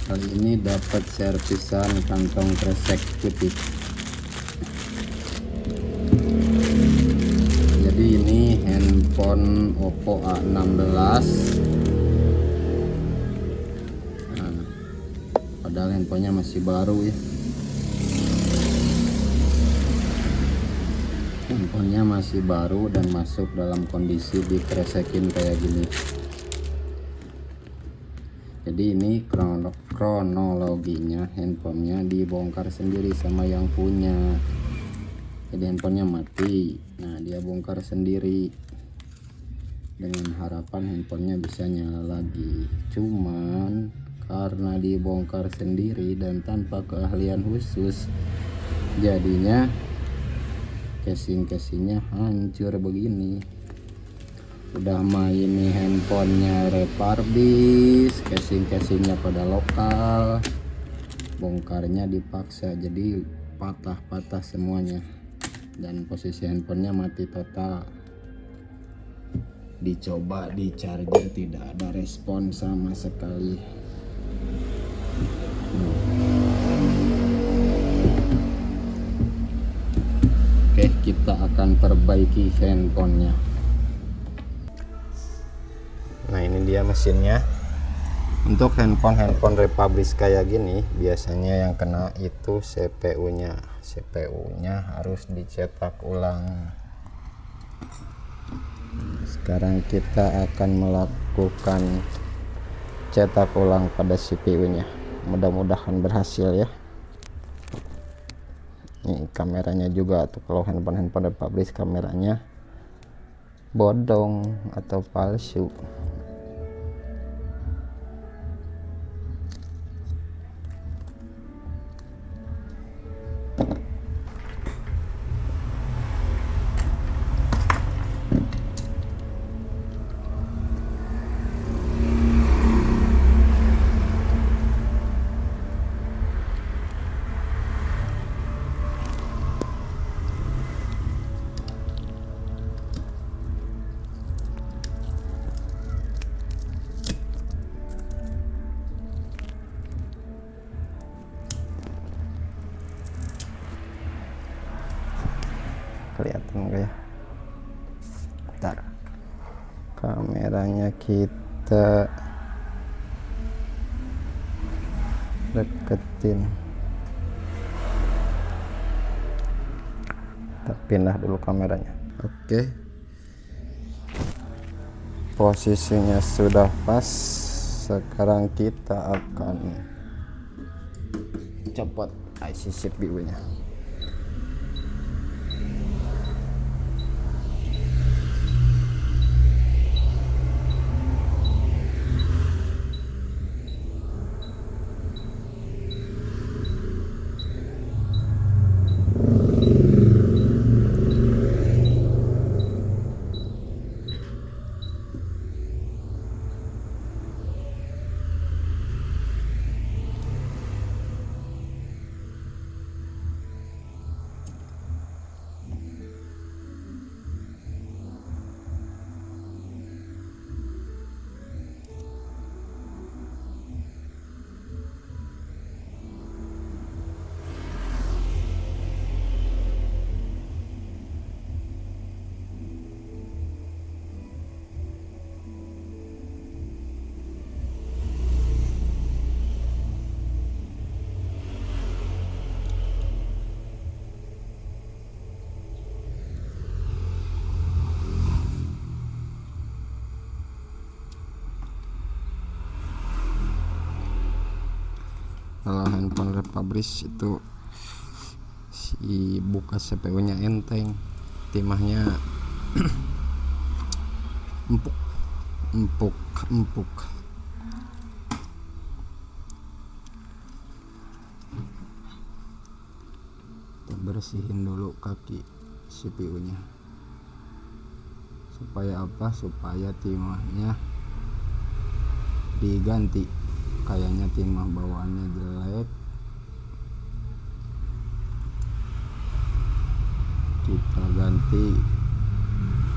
Kali ini dapat servisan kantong kresek putih. Jadi ini handphone Oppo A16. Nah, padahal handphonenya masih baru ya. Handphonenya masih baru dan masuk dalam kondisi dikresekin kayak gini. Jadi ini kronologinya, handphonenya dibongkar sendiri sama yang punya. Jadi handphonenya mati, nah dia bongkar sendiri dengan harapan handphonenya bisa nyala lagi. Cuman karena dibongkar sendiri dan tanpa keahlian khusus, jadinya casing-casingnya hancur begini. Udah main nih handphonenya refurbish, casing-casingnya pada lokal, bongkarnya dipaksa jadi patah-patah semuanya dan posisi handphonenya mati total. Dicoba di charger tidak ada respon sama sekali. Oke, kita akan perbaiki handphonenya. Nah, ini dia mesinnya. Untuk handphone republish kayak gini, biasanya yang kena itu CPU-nya. CPU-nya harus dicetak ulang. Sekarang kita akan melakukan cetak ulang pada CPU-nya. Mudah-mudahan berhasil ya. Ini kameranya juga tuh, kalau handphone republish kameranya bodong atau palsu. Kelihatan enggak ya? Bentar, kameranya kita deketin, kita pindah dulu kameranya. Oke, posisinya sudah pas. Sekarang kita akan copot IC CPU-nya. Kalau handphone republish itu si buka CPU-nya enteng, timahnya empuk. Kita bersihin dulu kaki CPU-nya. Supaya apa? Supaya timahnya diganti. Kayaknya timah bawaannya jelek, kita ganti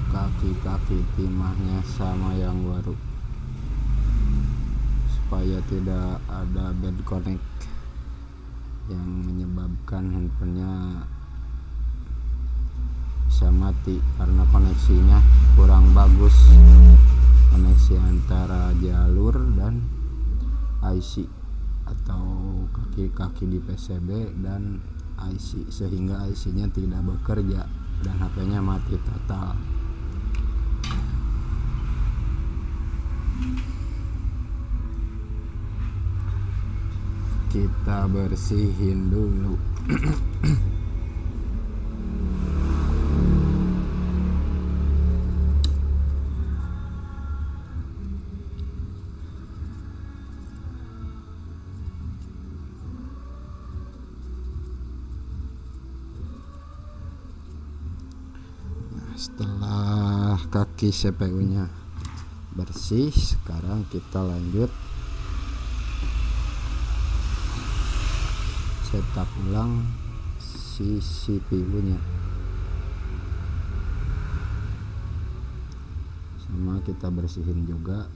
kaki-kaki timahnya sama yang baru supaya tidak ada bad connect yang menyebabkan handphonenya bisa mati karena koneksinya kurang bagus, koneksi antara jalur dan IC atau kaki-kaki di PCB dan IC, sehingga IC-nya tidak bekerja dan HP-nya mati total. Kita bersihin dulu. Setelah kaki CPU-nya bersih, sekarang kita lanjut cetak ulang si CPU-nya, sama kita bersihin juga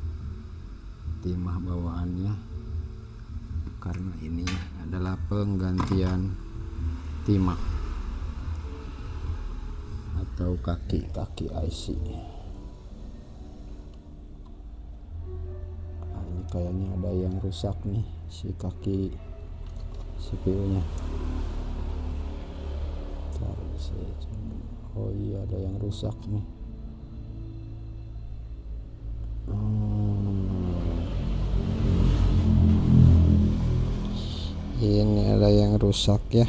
timah bawaannya karena ini adalah penggantian timah atau kaki-kaki IC. Nah, ini kayaknya ada yang rusak nih si kaki CPU-nya. Oh iya, ada yang rusak nih. Ini ada yang rusak ya.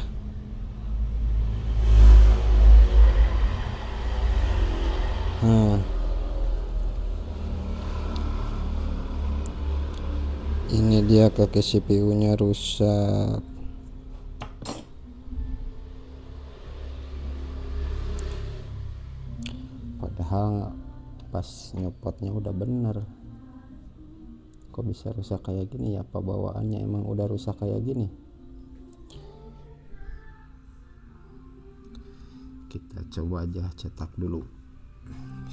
Ini dia kaki CPU-nya rusak. Padahal pas nyopotnya udah bener. Kok bisa rusak kayak gini ya? Apa bawaannya emang udah rusak kayak gini? Kita coba aja cetak dulu,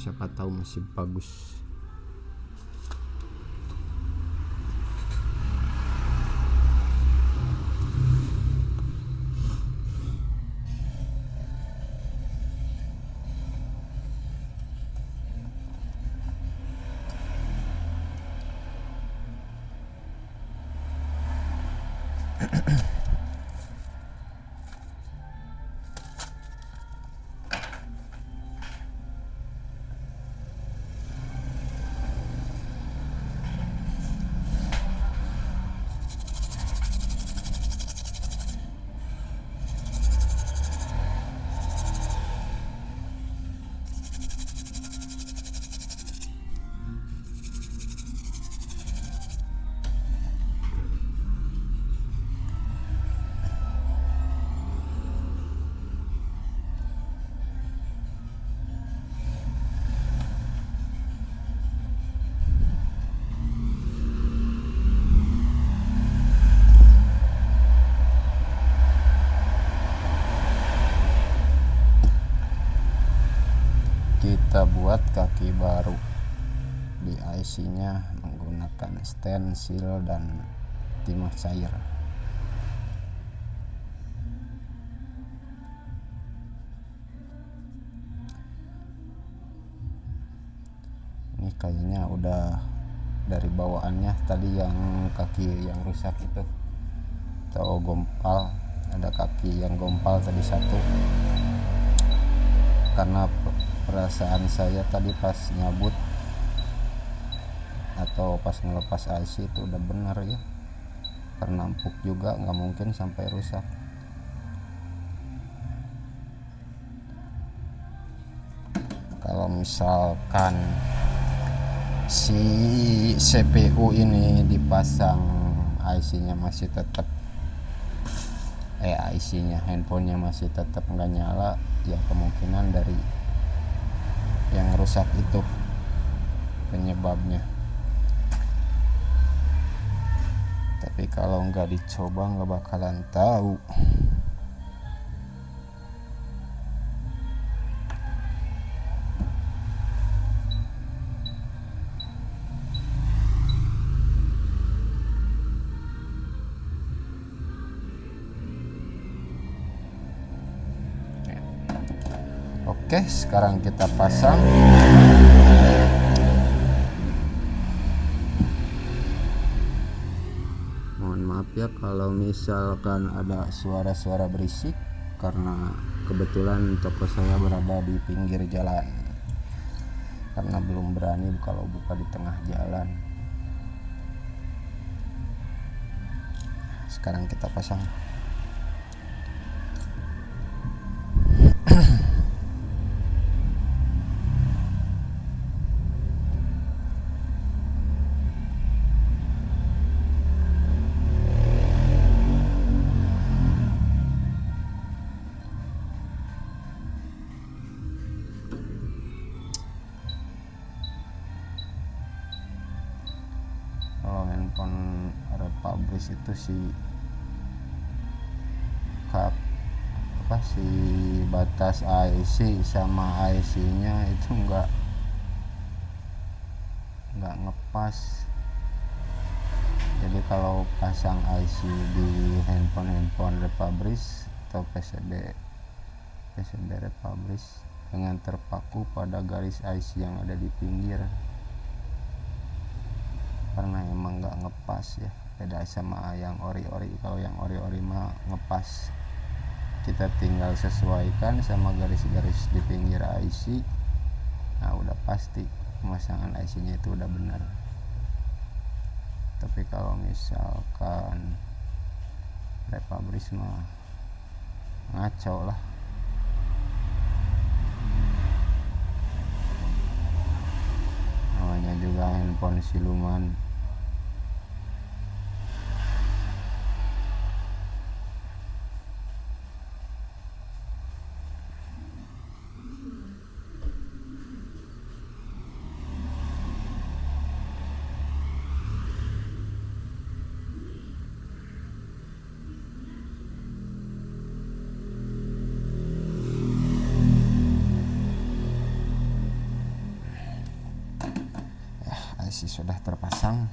siapa tahu masih bagus. Kita buat kaki baru di IC-nya menggunakan stensil dan timah cair. Ini kayaknya udah dari bawaannya tadi yang kaki yang rusak itu atau gompal, ada kaki yang gompal tadi satu. Karena perasaan saya tadi pas nyabut atau pas ngelepas IC itu udah bener ya, karena empuk juga, nggak mungkin sampai rusak. Kalau misalkan si CPU ini dipasang IC-nya masih tetap IC-nya handphonenya masih tetap nggak nyala, ya kemungkinan dari yang rusak itu penyebabnya. Tapi kalau nggak dicoba nggak bakalan tahu. Oke, sekarang kita pasang. Mohon maaf ya kalau misalkan ada suara-suara berisik, karena kebetulan toko saya berada di pinggir jalan, karena belum berani kalau buka di tengah jalan. Sekarang kita pasang. Kalau handphone Republis itu si batas IC sama IC-nya itu enggak ngepas. Jadi kalau pasang IC di handphone Republis atau PCB Republis dengan terpaku pada garis IC yang ada di pinggir, karena emang nggak ngepas ya, beda sama yang ori-ori. Kalau yang ori-ori mah ngepas, kita tinggal sesuaikan sama garis-garis di pinggir IC. Nah udah pasti pemasangan IC-nya itu udah benar. Tapi kalau misalkan Republis mah ngaco lah. Namanya juga handphone siluman. IC sudah terpasang.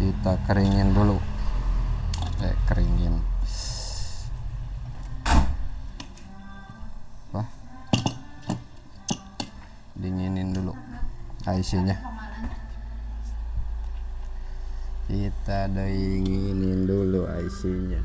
Kita keringin dulu. Keringin. Dinginin dulu IC-nya. Kita dinginin dulu IC-nya.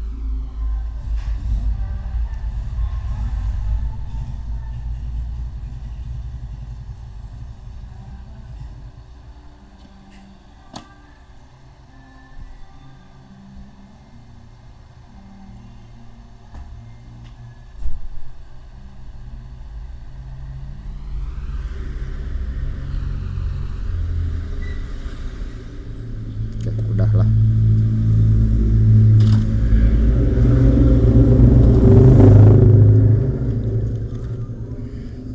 Udahlah.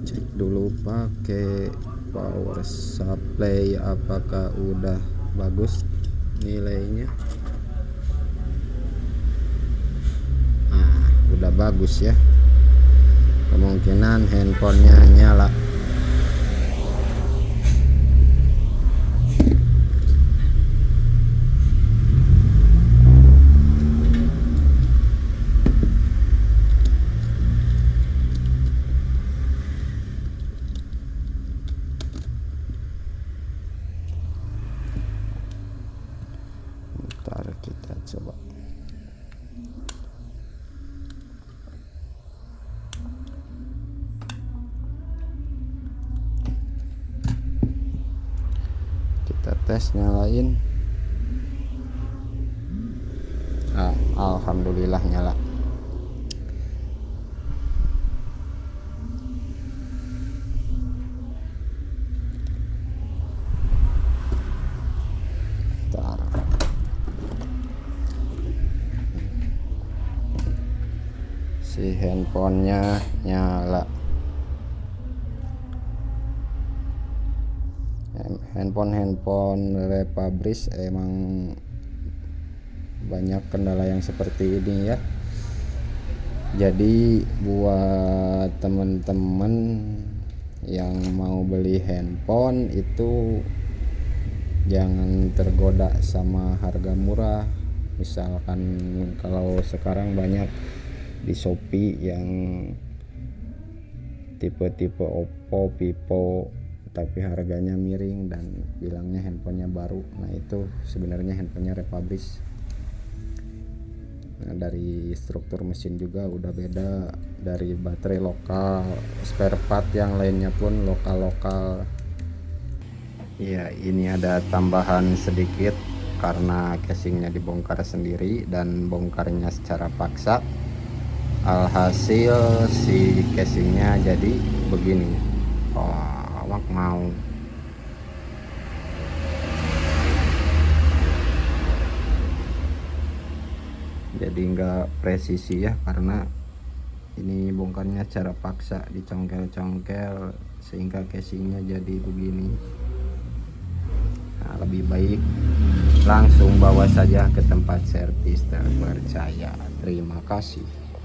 Cek dulu pakai power supply apakah udah bagus nilainya. Udah bagus ya. Kemungkinan handphonenya nyala. Ntar kita coba. Kita tes nyalain. Alhamdulillah nyala. Si handphonenya nyala. handphone refurbished emang banyak kendala yang seperti ini ya. Jadi buat teman-teman yang mau beli handphone itu jangan tergoda sama harga murah. Misalkan kalau sekarang banyak di Shopee yang tipe-tipe Oppo, Vivo tapi harganya miring dan bilangnya handphonenya baru. Nah itu sebenarnya handphonenya refurbished. Nah, dari struktur mesin juga udah beda, dari baterai lokal, spare part yang lainnya pun lokal-lokal. Ya, ini ada tambahan sedikit karena casingnya dibongkar sendiri dan bongkarnya secara paksa. Alhasil si casingnya jadi begini. Awak mau. Jadi enggak presisi ya, karena ini bongkarnya secara paksa, dicongkel-congkel sehingga casingnya jadi begini. Nah, lebih baik langsung bawa saja ke tempat servis terpercaya. Terima kasih.